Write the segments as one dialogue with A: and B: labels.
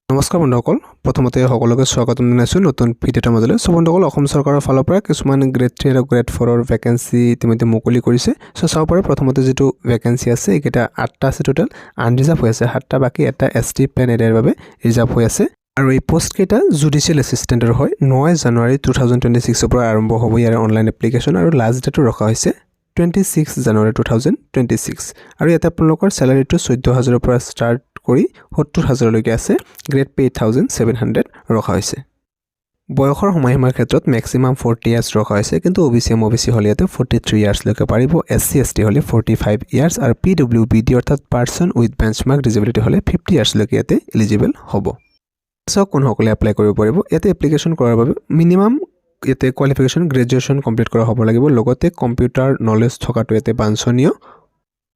A: নমস্কাৰ বন্ধুসকল, প্ৰথমতে সকলোকে স্বাগতম জনাইছোঁ নতুন ভিডিঅ'ৰ মাজলৈ। সো বন্ধুসকল, অসম চৰকাৰৰ ফালৰ পৰা কিছুমান গ্ৰেড 3 আৰু গ্ৰেড 4ৰ ভেকেঞ্চি ইতিমধ্যে মুকলি কৰিছে। সো চাব পাৰে প্ৰথমতে যেটো ভেকেঞ্চি আছে এইকেইটা 8টা আছে টোটাল, আনৰিজাৰ্ভ হৈ আছে 7টা, বাকি এটা এছটি প্লেন এৰিয়াৰ বাবে ৰিজাৰ্ভ হৈ আছে। আৰু এই পোষ্ট কেইটা জুডিচিয়েল এছিষ্টেণ্টৰ হয়। 9 জানুৱাৰী 2026 পৰা আৰম্ভ হ'ব ইয়াৰ অনলাইন এপ্লিকেশ্যন আৰু লাষ্ট ডেটো ৰখা হৈছে 26 জানুৱাৰী 2026। আৰু ইয়াতে আপোনালোকৰ চেলাৰীটো 14,000ৰ পৰা ষ্টাৰ্ট কৰি 70,000 লৈকে আছে। গ্ৰেড পে 8,700 ৰখা হৈছে। বয়সৰ সময়সীমাৰ ক্ষেত্ৰত ম্যাক্সিমাম 40 ইয়াৰ্ছ ৰখা হৈছে, কিন্তু ওবিচি এমওবিচি হ'লে ইয়াতে 43 ইয়াৰ্ছ লৈকে পাৰিব। এছচি এছটি হ'লে 45 ইয়াৰ্ছ আৰু পিডব্লিউবিডি অৰ্থাৎ পাৰ্চন উইথ বেঞ্চমাৰ্ক ডিজেবিলিটি হ'লে 50 ইয়াৰ্ছ লৈকে ইয়াতে এলিজিবল হ'ব। কোনসকলে এপ্লাই কৰিব পাৰিব? ইয়াতে এপ্লিকেশ্যন কৰাৰ বাবে মিনিমাম ইয়াতে কোৱালিফিকেশ্যন গ্ৰেজুৱেশ্যন কমপ্লিট কৰা হ'ব লাগিব, লগতে কম্পিউটাৰ নলেজ থকাটো ইয়াতে বাঞ্ছনীয়।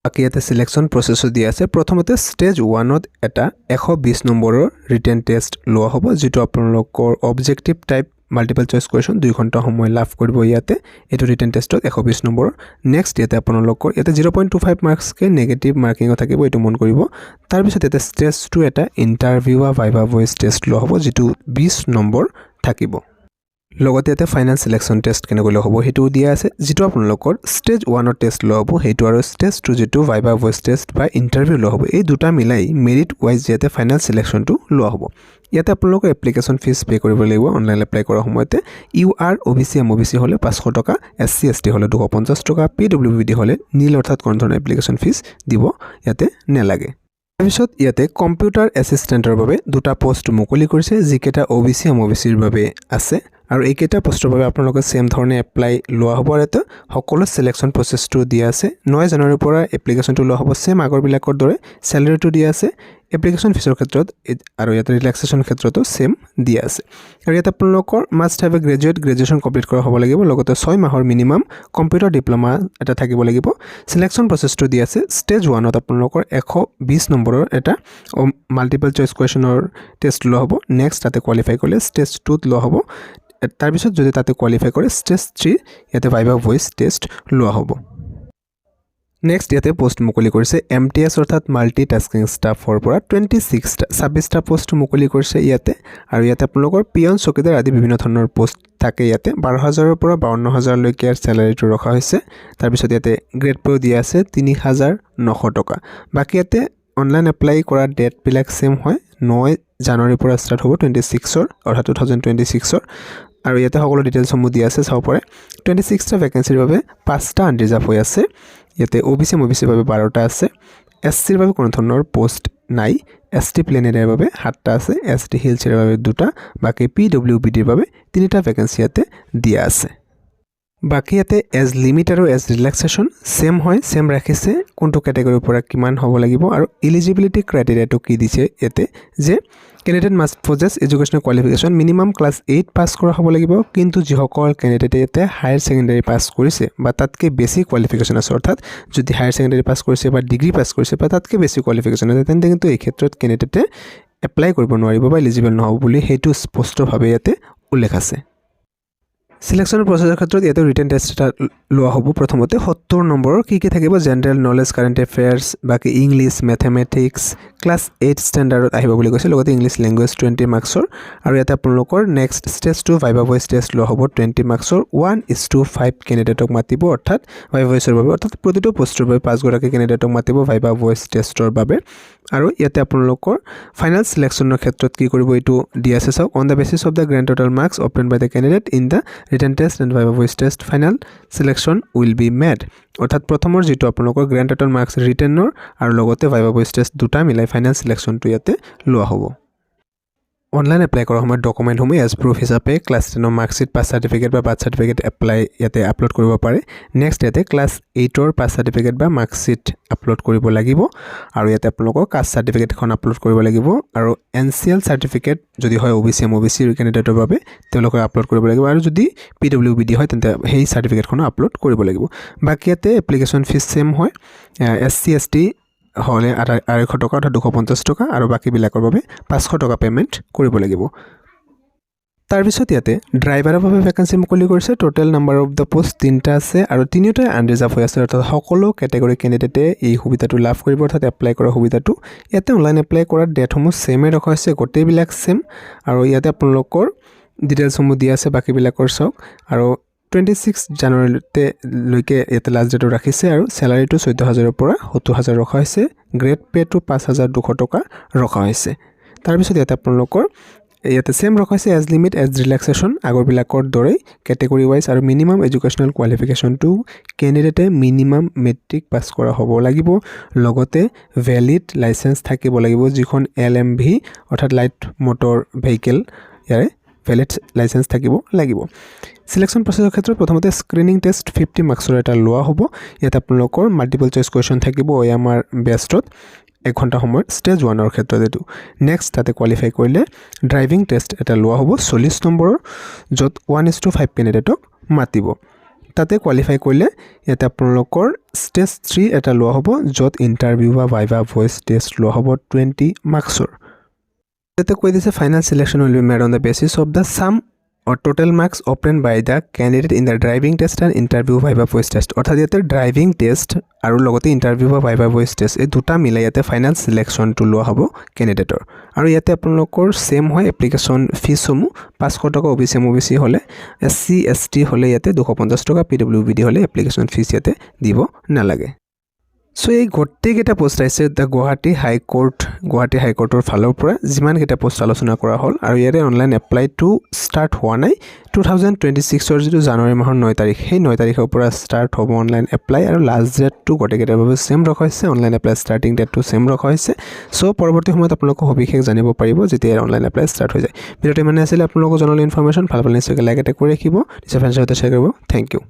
A: বাকি ইয়াতে সিলেকশ্যন প্ৰচেছো দিয়া আছে। প্ৰথমতে ষ্টেজ 1ত এটা 120 নম্বৰৰ ৰিটেন টেষ্ট লোৱা হ'ব, যেটো আপোনালোকৰ objective type multiple choice question 2 ঘণ্টা সময় লাভ কৰিব ইয়াতে এইটো ৰিটেন টেষ্টত 120 নম্বৰৰ। নেক্সট ইয়াতে আপোনালোকৰ ইয়াতে 0.25 মাৰ্কছকে নেগেটিভ মাৰ্কিঙো থাকিব, এইটো মন কৰিব। তাৰপিছত ইয়াতে ষ্টেজ 2 এটা ইণ্টাৰভিউ বা ভাইভা ভইচ টেষ্ট লোৱা হ'ব, যেটো 20 নম্বৰ থাকিব। লগতে ইয়াতে ফাইনেল সিলেকশ্যন টেষ্ট কেনেকৈ হ'ব সেইটো দিয়া আছে, যেটো আপোনালোকৰ ষ্টেজ 1ৰ টেষ্ট লোৱা হ'ব সেইটো, আৰু ষ্টেজ 2 যেটো ভাইভা ভইচ টেষ্ট বা ইণ্টাৰভিউ লোৱা হ'ব। এই দুটা মিলাই মেৰিট ৱাইজ ইয়াতে ফাইনেল সিলেকশ্যনটো লোৱা হ'ব। ইয়াতে আপোনালোকৰ এপ্লিকেশ্যন ফিজ পে কৰিব লাগিব অনলাইন এপ্লাই কৰাৰ সময়তে। ইউ আৰ ওবিচি এমওবিচি হ'লে 500 টকা, এছচি এছটি হ'লে 250 টকা, পিডব্লিউবিডি হ'লে নীল অৰ্থাৎ কোনো ধৰণৰ এপ্লিকেশ্যন ফিজ দিব ইয়াতে নেলাগে। তাৰপিছত ইয়াতে কম্পিউটাৰ এছিষ্টেণ্টৰ বাবে দুটা পোষ্ট মুকলি কৰিছে, যিকেইটা ওবিচি এমওবিচিৰ বাবে আছে। আৰু এইকেইটা পোষ্টৰ বাবে আপোনালোকে সেম ধৰণে এপ্লাই লোৱা হ'ব। আৰু এটা সকলো সিলেকশ্যন প্ৰচেছটো দিয়া আছে। 9 জানুৱাৰীৰ পৰা এপ্লিকেশ্যনটো লোৱা হ'ব, সেম আগৰবিলাকৰ দৰে। চেলাৰীটো দিয়া আছে। এপ্লিকেশ্যন ফিজৰ ক্ষেত্ৰত আৰু ইয়াতে ৰিলেক্সেশ্যনৰ ক্ষেত্ৰতো সেম দিয়া আছে। আৰু ইয়াতে আপোনালোকৰ must have a graduation complete কৰা হ'ব লাগিব, লগতে 6 মাহৰ মিনিমাম কম্পিউটাৰ ডিপ্ল'মা এটা থাকিব লাগিব। সিলেকশ্যন প্ৰচেছটো দিয়া আছে। ষ্টেজ 1ত আপোনালোকৰ 120 নম্বৰৰ এটা মাল্টিপল চইচ কুৱেশ্যনৰ টেষ্ট লোৱা হ'ব। নেক্সট তাতে কোৱালিফাই কৰিলে ষ্টেজ 2ত লোৱা হ'ব। তাৰপিছত যদি তাতে কোৱালিফাই কৰে ষ্টেজ 3 ইয়াতে ভাইভা ভইচ টেষ্ট লোৱা হ'ব। নেক্সট ইয়াতে পোষ্ট মুকলি কৰিছে MTS অৰ্থাৎ মাল্টি টাস্কিং ষ্টাফৰ পৰা 26টা পোষ্ট মুকলি কৰিছে ইয়াতে। আৰু ইয়াতে আপোনালোকৰ পিয়ন চকীদাৰ আদি বিভিন্ন ধৰণৰ পোষ্ট থাকে ইয়াতে। 12,000ৰ পৰা 52,000 লৈকে চেলাৰীটো ৰখা হৈছে। তাৰপিছত ইয়াতে গ্ৰেড পে দিয়া আছে 3,900 টকা। বাকি ইয়াতে অনলাইন এপ্লাই কৰা ডেটবিলাক সেম হয়। 9 জানুৱাৰীৰ পৰা ষ্টাৰ্ট হ'ব 26ৰ অৰ্থাৎ 2026ৰ। আৰু ইয়াতে সকলো ডিটেইলছসমূহ দিয়া আছে, চাব পাৰে। 26টা ভেকেঞ্চিৰ বাবে 5টা আনৰিজাৰ্ভ হৈ আছে। ইয়াতে ওবিচি এমওবিচিৰ বাবে 12টা আছে। এছচিৰ বাবে কোনো ধৰণৰ পোষ্ট নাই। এছটি প্লেন এৰিয়াৰ বাবে 7টা আছে। এছটি হিলছ এৰিয়াৰ বাবে 2টা, বাকি পিডব্লিউবিডিৰ বাবে 3টা ভেকেঞ্চি ইয়াতে দিয়া আছে। বাকি ইয়াতে এজ লিমিট আৰু এজ ৰিলেক্সেশ্যন সেম হয়, সেম ৰাখিছে কোনটো কেটেগৰীৰ পৰা কিমান হ'ব লাগিব। আৰু এলিজিবিলিটি ক্ৰাইটেৰিয়াটো কি দিছে ইয়াতে, যে candidate must possess educational qualification minimum class 8 pass কৰা হ'ব লাগিব। কিন্তু যিসকল কেণ্ডিডেটে ইয়াতে হায়াৰ ছেকেণ্ডেৰী পাছ কৰিছে বা তাতকৈ বেছি কোৱালিফিকেশ্যন আছে, অৰ্থাৎ যদি হায়াৰ ছেকেণ্ডেৰী পাছ কৰিছে বা ডিগ্ৰী পাছ কৰিছে বা তাতকৈ বেছি কোৱালিফিকেশ্যন আছে, তেন্তে কিন্তু এই ক্ষেত্ৰত কেণ্ডিডেটে এপ্লাই কৰিব নোৱাৰিব বা এলিজিবল নহ'ব বুলি সেইটো স্পষ্টভাৱে ইয়াতে উল্লেখ আছে। সিলেকশ্যনৰ প্ৰচেছৰ ক্ষেত্ৰত ইয়াতে ৰিটেন টেষ্ট এটা লোৱা হ'ব। প্ৰথমতে 70 নম্বৰৰ কি থাকিব, জেনেৰেল নলেজ, কাৰেণ্ট এফেয়াৰ্ছ, বাকি ইংলিছ, মেথমেটিক্স, ক্লাছ 8 ষ্টেণ্ডাৰ্ডত আহিব বুলি কৈছে। লগতে ইংলিছ লেংগুৱেজ 20 মাৰ্কছৰ। আৰু ইয়াতে আপোনালোকৰ next stage 2 viva voce test লোৱা হ'ব 20 মাৰ্কছৰ। 1:5 কেণ্ডিডেটক মাতিব, অৰ্থাৎ ভাইভা ভইচৰ বাবে, অৰ্থাৎ প্ৰতিটো পোষ্টৰ বাবে 5 গৰাকী কেণ্ডিডেটক মাতিব ভাইভা ভইচ টেষ্টৰ বাবে। আৰু ইয়াতে আপোনালোকৰ ফাইনেল সিলেকশ্যনৰ ক্ষেত্ৰত কি কৰিব এইটো দিয়া আছে, চাওক। On the basis of the grand total marks obtained by the candidate in the written test and viva voce test final selection will be made. অৰ্থাৎ প্ৰথমৰ যিটো আপোনালোকৰ গ্ৰেণ্ড টোটেল মাৰ্কছ ৰিটেনৰ আৰু লগতে ভাইভা ভইচ টেষ্ট দুটা মিলাই final সিলেকশ্যনটো ইয়াতে লোৱা হ'ব। অনলাইন এপ্লাই কৰাৰ সময়ত ডকুমেণ্টসমূহ এজ প্ৰুফ হিচাপে ক্লাছ 10ৰ মাৰ্কশ্বিট, পাছ চাৰ্টিফিকেট বা বাৰ্থ চাৰ্টিফিকেট ইয়াতে আপলোড কৰিব পাৰে। নেক্সট ইয়াতে ক্লাছ 8ৰ পাছ চাৰ্টিফিকেট বা মাৰ্কশ্বিট আপলোড কৰিব লাগিব। আৰু ইয়াতে আপোনালোকৰ কাষ্ট চাৰ্টিফিকেট এখন আপলোড কৰিব লাগিব। আৰু NCL চাৰ্টিফিকেট যদি হয় ওবিচি এমওবিচি কেণ্ডিডেটৰ বাবে তেওঁলোকে আপলোড কৰিব লাগিব। আৰু যদি পিডব্লিউবিডি হয় তেন্তে সেই চাৰ্টিফিকেটখনো আপলোড কৰিব লাগিব। বাকি ইয়াতে এপ্লিকেশ্যন ফিজ সেম হয়। SC ST হ'লে 250 টকা অৰ্থাৎ 250 টকা, আৰু বাকীবিলাকৰ বাবে 500 টকা পে'মেণ্ট কৰিব লাগিব। তাৰপিছত ইয়াতে ড্ৰাইভাৰৰ বাবে ভেকেঞ্চি মুকলি কৰিছে total number of the post 3টা আছে আৰু 3টাই আনৰিজাৰ্ভ হৈ আছে অৰ্থাৎ সকলো কেটেগৰী কেণ্ডিডেটে এই সুবিধাটো লাভ কৰিব অৰ্থাৎ এপ্লাই কৰা সুবিধাটো ইয়াতে অনলাইন এপ্লাই কৰাৰ ডেটসমূহ সেমে ৰখা হৈছে গোটেইবিলাক সেম আৰু ইয়াতে আপোনালোকৰ ডিটেইলছসমূহ দিয়া আছে বাকিবিলাকৰ চাওক আৰু 26 জানুৱাৰীতে লৈকে ইয়াতে লাষ্ট ডেট ৰাখিছে আৰু স্যালাৰিটো 14000 ৰ পৰা 70000 ৰখা হৈছে গ্ৰেড পেটো 5200 টকা ৰখা হৈছে তাৰপিছত ইয়াতে আপোনালোকৰ ইয়াতে সেম ৰখা হৈছে এজ লিমিট এজ ৰিলেক্সেশ্যন আগৰবিলাকৰ দৰেই কেটেগৰী ৱাইজ আৰু মিনিমাম এডুকেশ্যনেল কোৱালিফিকেশ্যনটো কেণ্ডিডেটে মিনিমাম মেট্ৰিক পাছ কৰা হ'ব লাগিব লগতে ভ্যালিড লাইসেন্স থাকিব লাগিব যিখন LMV অৰ্থাৎ লাইট মটৰ ভেহিকেল ইয়াৰে ভ্যালিড লাইসেন্স থাকিব লাগিব সিলেকশন প্ৰসেছৰ ক্ষেত্ৰত প্ৰথমতে স্ক্ৰিনিং টেষ্ট 50 মাৰ্কছৰ এটা লোৱা হ'ব ইয়াত আপোনালোকৰ মাল্টিপল চইচ কোৱেশ্চন থাকিব আমাৰ বেষ্টত 1 ঘণ্টা সময়ত স্টেজ 1ৰ ক্ষেত্ৰত এটো নেক্সট তাতে কোৱালিফাই কৰিলে ড্ৰাইভিং টেষ্ট এটা লোৱা হ'ব 40 নম্বৰৰ যত 1:5 কেণ্ডিডেটক মাতিব তাতে কোৱালিফাই কৰিলে ইয়াতে আপোনালোকৰ স্টেজ 3 এটা লোৱা হ'ব যত ইন্টাৰভিউ বা ভাইভা ভয়েস টেষ্ট লোৱা হ'ব 20 মাৰ্কছৰ তাতে কৈ দিছে final selection will be made on the basis of the sum or total marks obtained by the candidate in the driving test and interview viva voice test অৰ্থাৎ ইয়াতে driving test আৰু লগতে interview বা ভাইভা ভয়েস টেষ্ট এই দুটা মিলাই ইয়াতে final সিলেকশনটো লোৱা হ'ব ক্যান্ডিডেটৰ আৰু ইয়াতে আপোনালোকৰ সেম হয় এপ্লিকেশন ফিসমূহ 500 টকা OBC MOBC হলে SC ST হলে ইয়াতে 250 টকা PWBD হলে এপ্লিকেশন ফিস ইয়াতে দিব নালাগে সো এই গোটেইকেইটা পোষ্ট আছে দ্য গুৱাহাটী হাইকোৰ্টৰ ফালৰ পৰা যিমানকেইটা পোষ্ট আলোচনা কৰা হ'ল আৰু ইয়াৰে অনলাইন এপ্লাইটো ষ্টাৰ্ট হোৱা নাই 2026 যিটো জানুৱাৰী মাহৰ 9 তাৰিখ সেই 9 তাৰিখৰ পৰা ষ্টাৰ্ট হ'ব অনলাইন এপ্লাই আৰু লাষ্ট ডেটটো গোটেইকেইটাৰ বাবে সেম ৰখা হৈছে অনলাইন এপ্লাই ষ্টাৰ্টিং ডেটটো সেম ৰখা হৈছে সো পৰৱৰ্তী সময়ত আপোনালোকে সবিশেষ জানিব পাৰিব যেতিয়া অনলাইন এপ্লাই ষ্টাৰ্ট হৈ যায় ভিডিঅ'টো মানে আছিল আপোনালোকৰ জনাল ইনফৰমেশ্যন ভাল নিশ্চয় লাইক এটা কৰি ৰাখিব নিশ্চয় ফ্ৰেণ্ডছৰ সৈতে শ্বেয়াৰ কৰিব থেংক ইউ